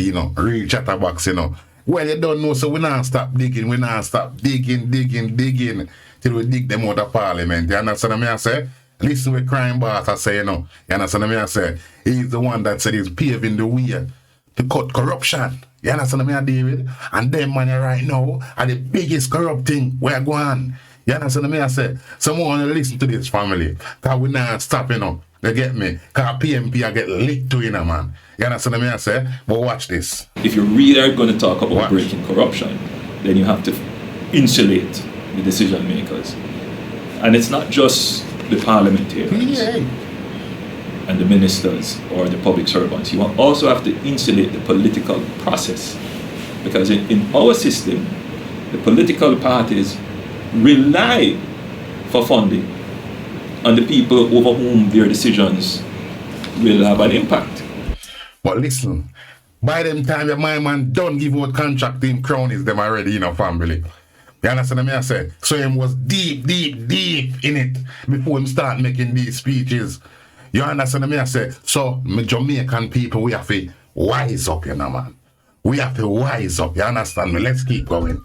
monkey, you know, real chatterbox, you know. Well, you don't know, so we not stop digging, till we dig them out of parliament. You understand what I say? Listen what crime boss I say, you know. You understand what I say? He's the one that said he's paving the way to cut corruption. You understand what I mean, David? And them money right now are the biggest corrupt thing we're going on. You understand what I say? Someone want to listen to this family. Because we not stop, you know. You get me? Because PMP I get licked to, you know, man. You understand what I say? But watch this. If you really are going to talk about breaking corruption, then you have to insulate the decision makers. And it's not just the parliamentarians and the ministers or the public servants. You also have to insulate the political process. Because in our system, the political parties rely for funding on the people over whom their decisions will have an impact. But listen, by them time my man don't give out contract to him cronies them already in a family. You understand what I say? So him was deep in it before him start making these speeches. You understand what I say? So Jamaican people, we have to wise up, you know, man. We have to wise up, you understand me? Let's keep going.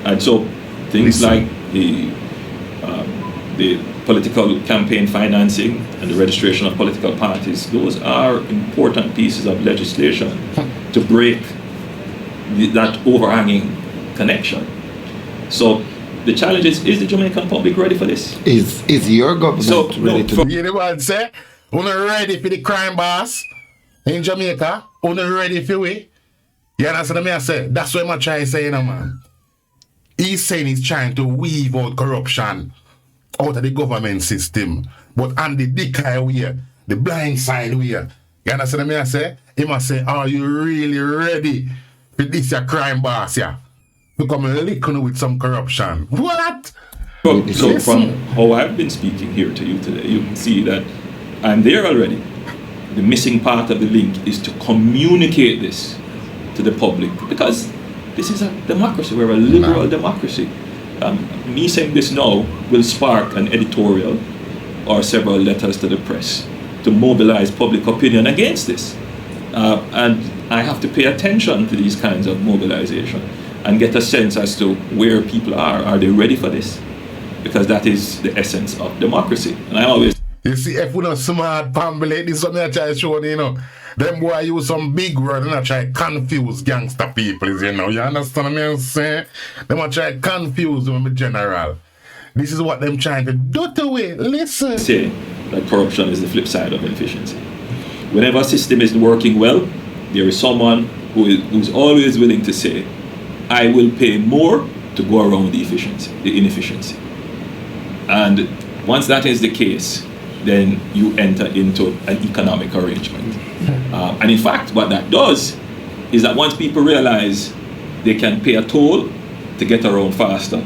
And so things like the political campaign financing and the registration of political parties, those are important pieces of legislation to break that overhanging connection. So the challenge is the Jamaican public ready for this? Is your government ready to? You know what I say? We're not ready for the crime boss in Jamaica. We're not ready for it. You understand what I say? That's what I'm trying to say, you know, man. He's saying he's trying to weave out corruption out of the government system. But on the decay way, the blind side way, you understand what I say? He must say, are you really ready for this your crime boss, yeah? To come licking with some corruption. What? So from how I've been speaking here to you today, you can see that I'm there already. The missing part of the link is to communicate this to the public, because this is a democracy. We're a liberal democracy. Me saying this now will spark an editorial or several letters to the press to mobilize public opinion against this. And I have to pay attention to these kinds of mobilization and get a sense as to where people are. Are they ready for this? Because that is the essence of democracy. And I always... You see, if we not smart family, this is something I try to show you, know. Them boy use some big word and I try to confuse gangster people, you know. You understand what I'm saying? Them I try to confuse them in general. This is what them trying to do to it. Listen. Say that corruption is the flip side of inefficiency. Whenever a system is working well, there is someone who's always willing to say, I will pay more to go around the inefficiency. And once that is the case, then you enter into an economic arrangement. And in fact, what that does is that once people realize they can pay a toll to get around faster,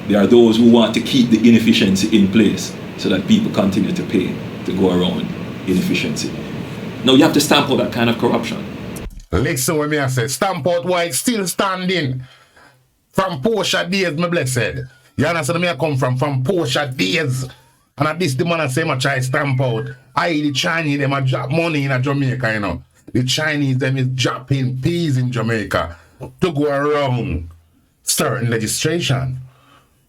there are those who want to keep the inefficiency in place so that people continue to pay to go around inefficiency. Now you have to stamp out that kind of corruption. Listen what me I say, stamp out why it's still standing. From Porsche days, my blessed. You understand me I come from Porsche days. And at this the man I say I try stamp out. The Chinese them a drop money in Jamaica, you know. The Chinese them is dropping peas in Jamaica to go around certain legislation.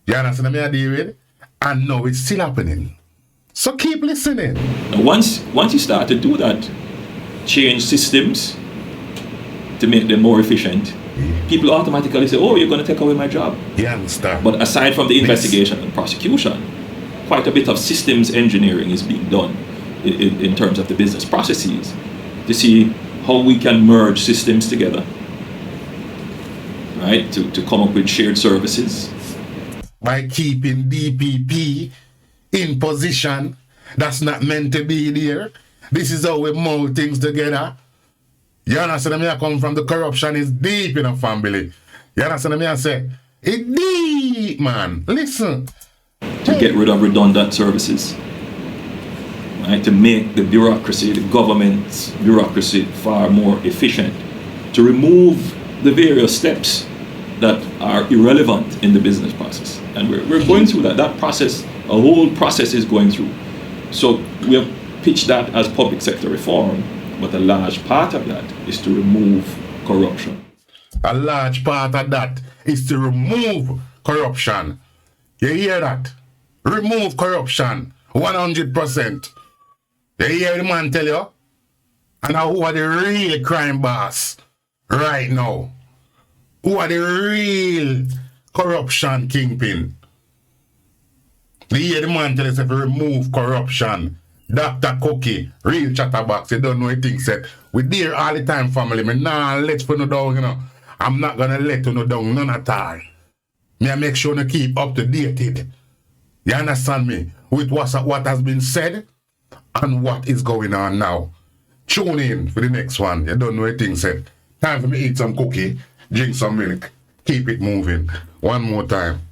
You understand me I deal with? And now it's still happening. So keep listening. Now once you start to do that, change systems to make them more efficient, people automatically say, oh, you're going to take away my job. You understand? But aside from the investigation and prosecution, quite a bit of systems engineering is being done in terms of the business processes to see how we can merge systems together, right, to come up with shared services. By keeping DPP in position that's not meant to be there. This is how we mold things together. You understand me? I come from the corruption is deep in a family. You understand me? I say, it's deep, man. Listen. To get rid of redundant services, right? To make the bureaucracy, the government's bureaucracy, far more efficient. To remove the various steps that are irrelevant in the business process. And we're going through that. That process, a whole process is going through. So we have pitched that as public sector reform, But a large part of that is to remove corruption. A large part of that is to remove corruption. You hear that? Remove corruption. 100%. You hear the man tell you? And now who are the real crime boss right now? Who are the real corruption kingpin? You hear the man tell us if you remove corruption. Dr. Cookie, real chatterbox, you don't know what things said. We dear all the time, family. Me nah let you know down, you know. I'm not gonna let you know down none at all. Me I make sure to keep up to date. You understand me? With what has been said and what is going on now. Tune in for the next one. You don't know what things said. Time for me to eat some cookie, drink some milk, keep it moving. One more time.